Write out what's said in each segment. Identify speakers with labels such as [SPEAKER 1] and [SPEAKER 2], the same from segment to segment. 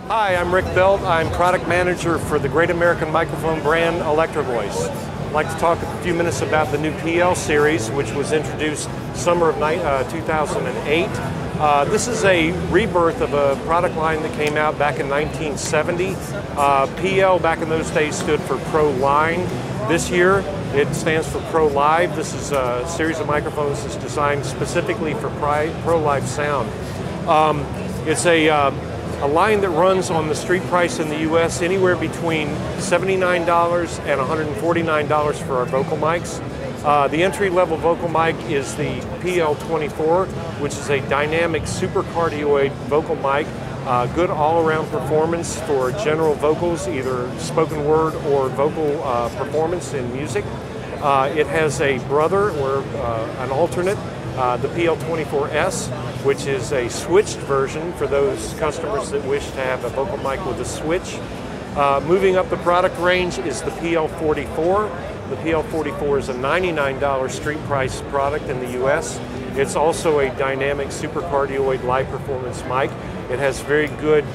[SPEAKER 1] Hi, I'm Rick Belt. I'm product manager for the great American microphone brand ELectroVoice. I'd like to talk a few minutes about the new PL series, which was introduced summer of 2008. This is a rebirth of a product line that came out back in 1970. PL back in those days stood for Pro Line. This year it stands for Pro Live. This is a series of microphones that's designed specifically for Pro Live sound. It's a line that runs on the street price in the US anywhere between $79 and $149 for our vocal mics. The entry-level vocal mic is the PL24, which is a dynamic supercardioid vocal mic. Good all-around performance for general vocals, either spoken word or vocal performance in music. It has a brother or an alternate, the PL24S, which is a switched version for those customers that wish to have a vocal mic with a switch. Moving up the product range is the PL44. The PL44 is a $99 street price product in the US. It's also a dynamic supercardioid live performance mic. It has very good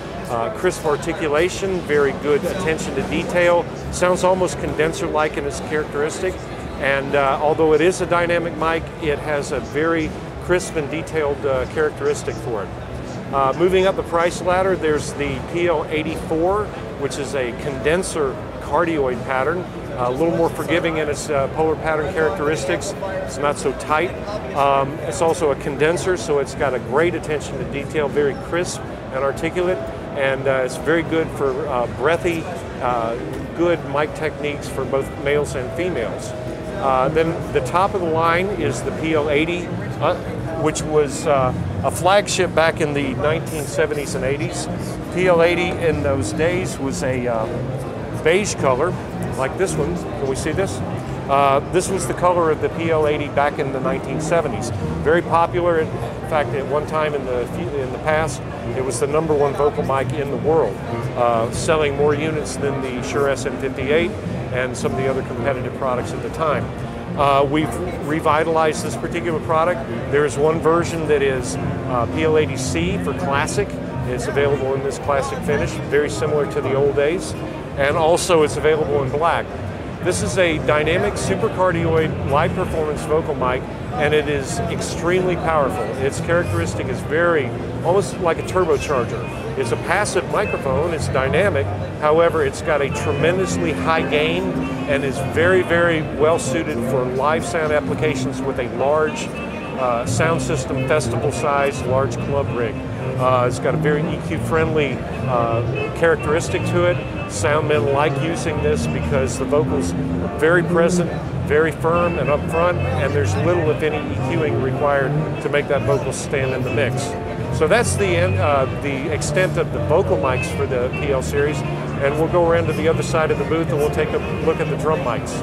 [SPEAKER 1] crisp articulation, very good attention to detail. Sounds almost condenser-like in its characteristic. And although it is a dynamic mic, it has a very crisp and detailed characteristic for it. Moving up the price ladder, there's the PL84, which is a condenser cardioid pattern, a little more forgiving in its polar pattern characteristics. It's not so tight. It's also a condenser, so it's got a great attention to detail, very crisp and articulate, and it's very good for breathy, good mic techniques for both males and females. Then the top of the line is the PL80, which was a flagship back in the 1970s and 80s. PL80 in those days was a beige color, like this one. Can we see this? This was the color of the PL80 back in the 1970s. Very popular. In fact, at one time in the past, it was the #1 vocal mic in the world, selling more units than the Shure SM58 and some of the other competitive products at the time. We've revitalized this particular product. There's one version that is PL80C for classic. It's available in this classic finish, very similar to the old days. And also it's available in black. This is a dynamic supercardioid live performance vocal mic, and it is extremely powerful. Its characteristic is almost like a turbocharger. It's a passive microphone, it's dynamic, however it's got a tremendously high gain and is very, very well suited for live sound applications with a large sound system, festival size, large club rig. It's got a very EQ-friendly characteristic to it. Soundmen like using this because the vocals are very present, very firm and upfront, and there's little, if any, EQing required to make that vocal stand in the mix. So that's the extent of the vocal mics for the PL series, and we'll go around to the other side of the booth and we'll take a look at the drum mics.